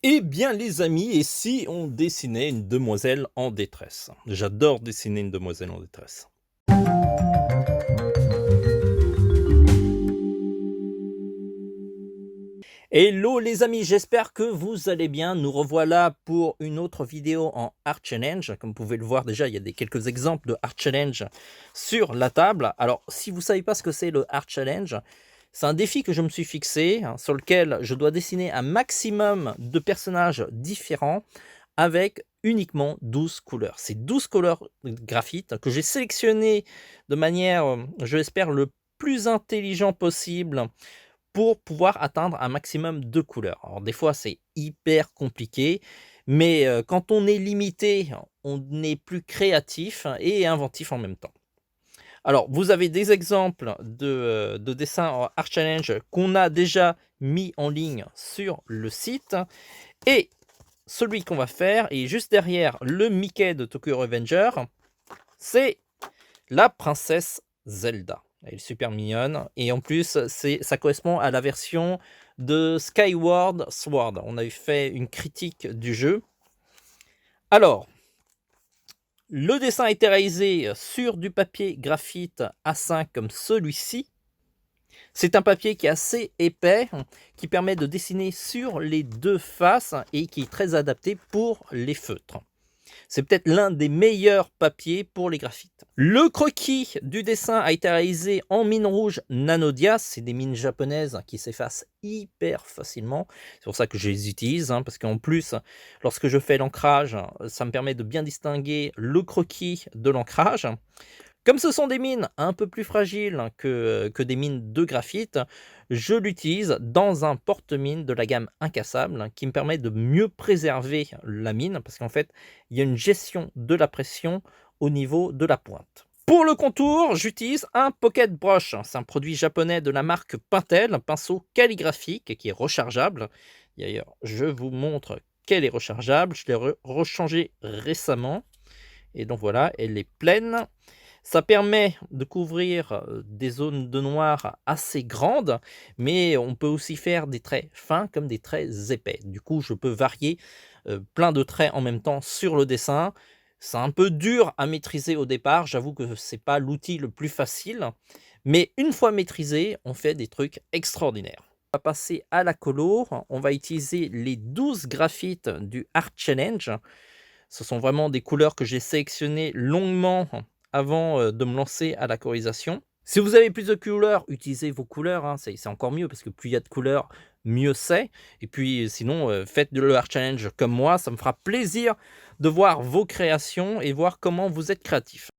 Eh bien les amis, et si on dessinait une demoiselle en détresse? J'adore dessiner une demoiselle en détresse. Hello les amis, j'espère que vous allez bien. Nous revoilà pour une autre vidéo en Art Challenge. Comme vous pouvez le voir déjà, il y a quelques exemples de Art Challenge sur la table. Alors si vous ne savez pas ce que c'est le Art Challenge, c'est un défi que je me suis fixé, sur lequel je dois dessiner un maximum de personnages différents avec uniquement 12 couleurs. C'est 12 couleurs graphite que j'ai sélectionnées de manière, je l'espère, le plus intelligent possible pour pouvoir atteindre un maximum de couleurs. Alors des fois, c'est hyper compliqué, mais quand on est limité, on est plus créatif et inventif en même temps. Alors, vous avez des exemples de dessins en Art Challenge qu'on a déjà mis en ligne sur le site. Et celui qu'on va faire, et juste derrière le Mickey de Tokyo Revenger, c'est la princesse Zelda. Elle est super mignonne, et en plus, ça correspond à la version de Skyward Sword. On avait fait une critique du jeu. Alors, le dessin a été réalisé sur du papier graphite A5 comme celui-ci. C'est un papier qui est assez épais, qui permet de dessiner sur les deux faces et qui est très adapté pour les feutres. C'est peut-être l'un des meilleurs papiers pour les graphites. Le croquis du dessin a été réalisé en mine rouge Nanodia. C'est des mines japonaises qui s'effacent hyper facilement. C'est pour ça que je les utilise, parce qu'en plus, lorsque je fais l'ancrage, ça me permet de bien distinguer le croquis de l'ancrage. Comme ce sont des mines un peu plus fragiles que des mines de graphite, je l'utilise dans un porte-mine de la gamme incassable qui me permet de mieux préserver la mine parce qu'en fait, il y a une gestion de la pression au niveau de la pointe. Pour le contour, j'utilise un Pocket Brush. C'est un produit japonais de la marque Pentel, un pinceau calligraphique qui est rechargeable. D'ailleurs, je vous montre qu'elle est rechargeable. Je l'ai rechangée récemment. Et donc voilà, elle est pleine. Ça permet de couvrir des zones de noir assez grandes, mais on peut aussi faire des traits fins comme des traits épais. Du coup, je peux varier plein de traits en même temps sur le dessin. C'est un peu dur à maîtriser au départ, j'avoue que ce n'est pas l'outil le plus facile, mais une fois maîtrisé, on fait des trucs extraordinaires. On va passer à la colo, on va utiliser les 12 graphites du Art Challenge. Ce sont vraiment des couleurs que j'ai sélectionnées longuement avant de me lancer à la colorisation. Si vous avez plus de couleurs, utilisez vos couleurs, c'est encore mieux parce que plus il y a de couleurs, mieux c'est. Et puis sinon, faites le Art Challenge comme moi, ça me fera plaisir de voir vos créations et voir comment vous êtes créatif.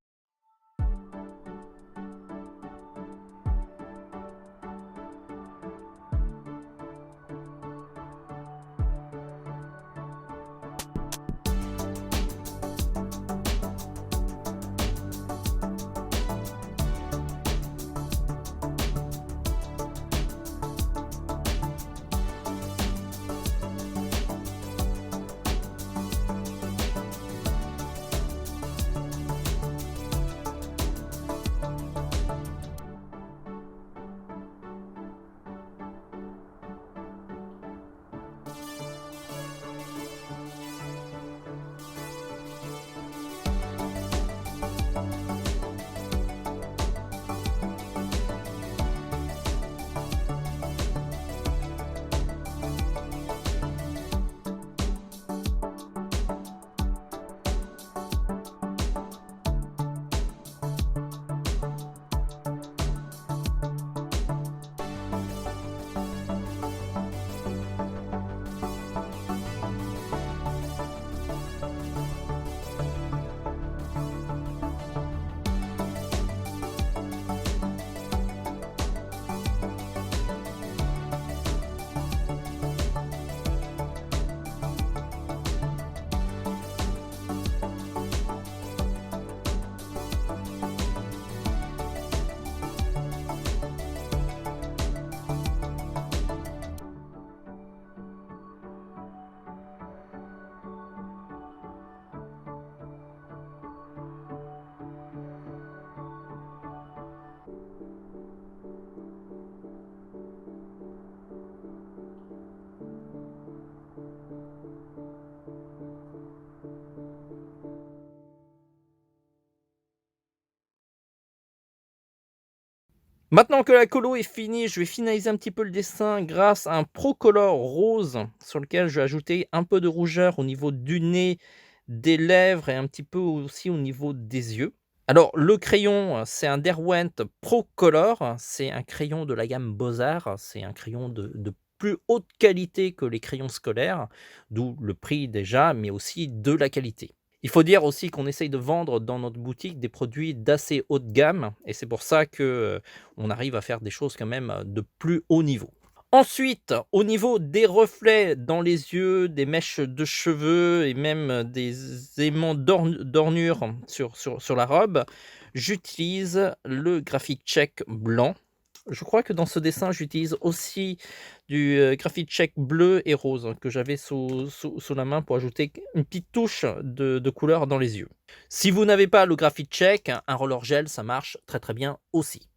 Maintenant que la colo est finie, je vais finaliser un petit peu le dessin grâce à un Procolor rose sur lequel je vais ajouter un peu de rougeur au niveau du nez, des lèvres et un petit peu aussi au niveau des yeux. Alors le crayon, c'est un Derwent Procolor, c'est un crayon de la gamme Beaux-Arts, c'est un crayon de plus haute qualité que les crayons scolaires, d'où le prix déjà, mais aussi de la qualité. Il faut dire aussi qu'on essaye de vendre dans notre boutique des produits d'assez haut de gamme et c'est pour ça que, on arrive à faire des choses quand même, de plus haut niveau. Ensuite, au niveau des reflets dans les yeux, des mèches de cheveux et même des aimants d'ornure sur la robe, j'utilise le Graphic Check blanc. Je crois que dans ce dessin, j'utilise aussi du, Graphic Check bleu et rose que j'avais sous la main pour ajouter une petite touche de couleur dans les yeux. Si vous n'avez pas le Graphic Check, un roller gel, ça marche très, très bien aussi.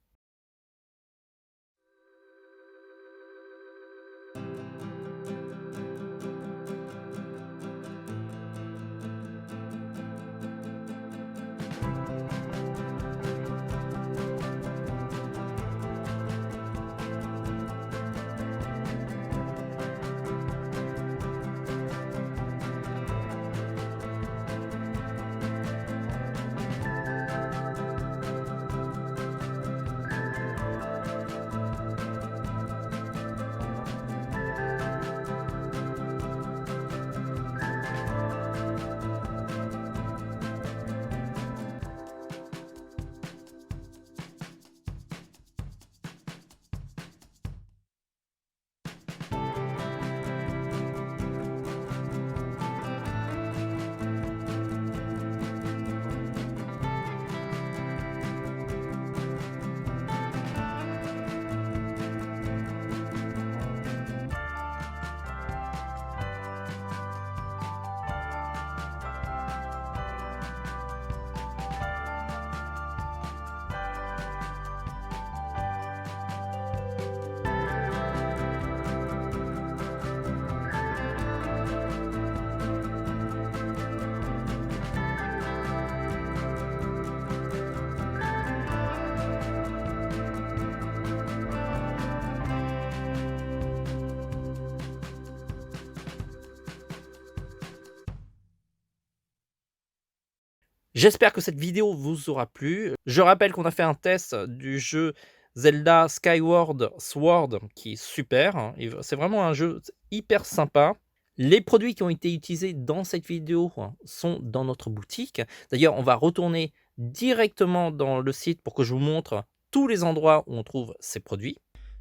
J'espère que cette vidéo vous aura plu. Je rappelle qu'on a fait un test du jeu Zelda Skyward Sword qui est super, hein, et c'est vraiment un jeu hyper sympa. Les produits qui ont été utilisés dans cette vidéo sont dans notre boutique. D'ailleurs, on va retourner directement dans le site pour que je vous montre tous les endroits où on trouve ces produits.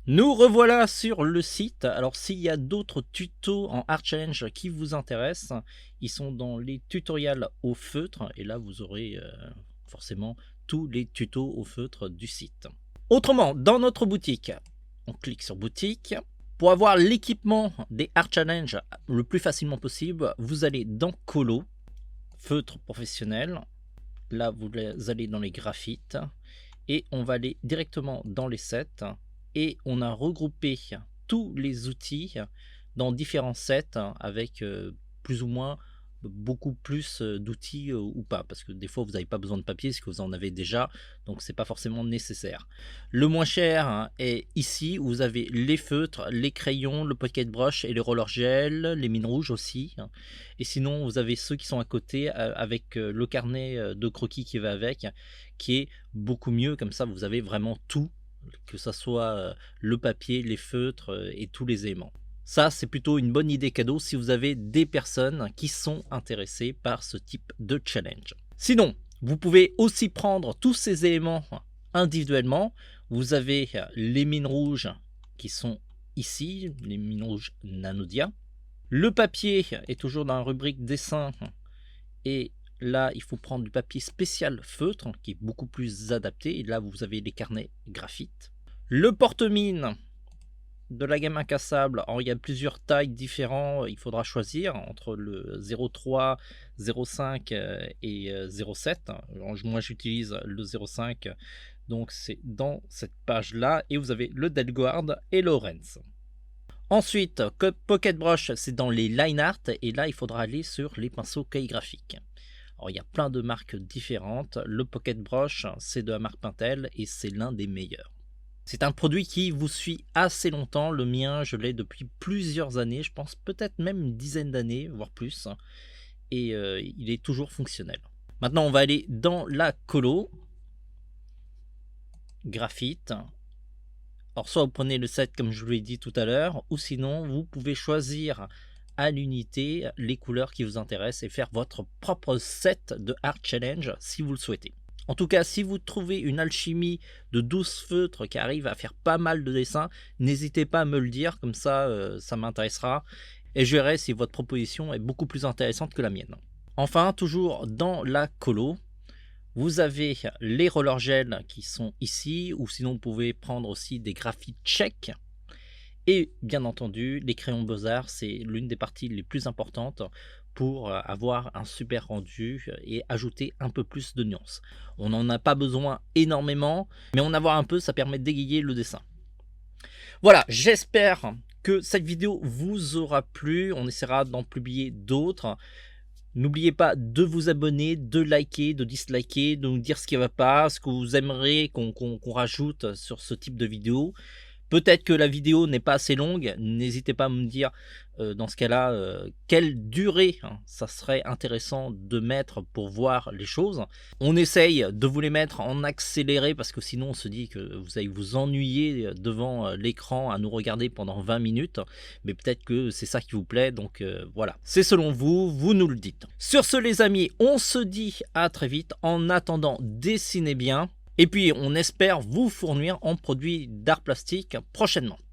Nous revoilà sur le site. Alors s'il y a d'autres tutos en Art Challenge qui vous intéressent, ils sont dans les tutoriels au feutre et là vous aurez forcément tous les tutos au feutre du site. Autrement, dans notre boutique, on clique sur boutique. Pour avoir l'équipement des Art Challenge le plus facilement possible, vous allez dans Colo, feutre professionnel. Là vous allez dans les graphites et on va aller directement dans les sets. Et on a regroupé tous les outils dans différents sets avec plus ou moins beaucoup plus d'outils ou pas, parce que des fois vous n'avez pas besoin de papier parce que vous en avez déjà, donc c'est pas forcément nécessaire. Le moins cher est ici où vous avez les feutres, les crayons, le pocket brush et les roller gel, les mines rouges aussi, et sinon vous avez ceux qui sont à côté avec le carnet de croquis qui va avec, qui est beaucoup mieux. Comme ça vous avez vraiment tout, que ça soit le papier, les feutres et tous les aimants. Ça, c'est plutôt une bonne idée cadeau si vous avez des personnes qui sont intéressées par ce type de challenge. Sinon, vous pouvez aussi prendre tous ces éléments individuellement. Vous avez les mines rouges qui sont ici, les mines rouges Nanodia. Le papier est toujours dans la rubrique dessin et là, il faut prendre du papier spécial feutre qui est beaucoup plus adapté. Et là, vous avez les carnets graphite. Le porte-mine de la gamme incassable. Alors, il y a plusieurs tailles différentes. Il faudra choisir entre le 0,3, 0,5 et 0,7. Moi, j'utilise le 0,5. Donc, c'est dans cette page-là. Et vous avez le Delguard et Lawrence. Ensuite, Pocket Brush, c'est dans les line art. Et là, il faudra aller sur les pinceaux calligraphiques. Alors, il y a plein de marques différentes. Le Pocket Brush, c'est de la marque Pentel et c'est l'un des meilleurs. C'est un produit qui vous suit assez longtemps. Le mien, je l'ai depuis plusieurs années, je pense peut-être même une dizaine d'années, voire plus. Et il est toujours fonctionnel. Maintenant, on va aller dans la colo. Graphite. Alors, soit vous prenez le set comme je vous l'ai dit tout à l'heure, ou sinon, vous pouvez choisir à l'unité les couleurs qui vous intéressent et faire votre propre set de Art Challenge si vous le souhaitez. En tout cas, si vous trouvez une alchimie de 12 feutres qui arrive à faire pas mal de dessins, n'hésitez pas à me le dire, comme ça, ça m'intéressera. Et je verrai si votre proposition est beaucoup plus intéressante que la mienne. Enfin, toujours dans la colo, vous avez les roller gel qui sont ici, ou sinon vous pouvez prendre aussi des graphites tchèques. Et bien entendu, les crayons Beaux-Arts, c'est l'une des parties les plus importantes pour avoir un super rendu et ajouter un peu plus de nuances. On n'en a pas besoin énormément, mais en avoir un peu, ça permet d'égayer le dessin. Voilà, j'espère que cette vidéo vous aura plu. On essaiera d'en publier d'autres. N'oubliez pas de vous abonner, de liker, de disliker, de nous dire ce qui ne va pas, ce que vous aimeriez qu'on rajoute sur ce type de vidéo. Peut-être que la vidéo n'est pas assez longue, n'hésitez pas à me dire dans ce cas-là quelle durée ça serait intéressant de mettre pour voir les choses. On essaye de vous les mettre en accéléré parce que sinon on se dit que vous allez vous ennuyer devant l'écran à nous regarder pendant 20 minutes, mais peut-être que c'est ça qui vous plaît, donc voilà. C'est selon vous, vous nous le dites. Sur ce les amis, on se dit à très vite. En attendant, dessinez bien. Et puis, on espère vous fournir en produits d'art plastique prochainement.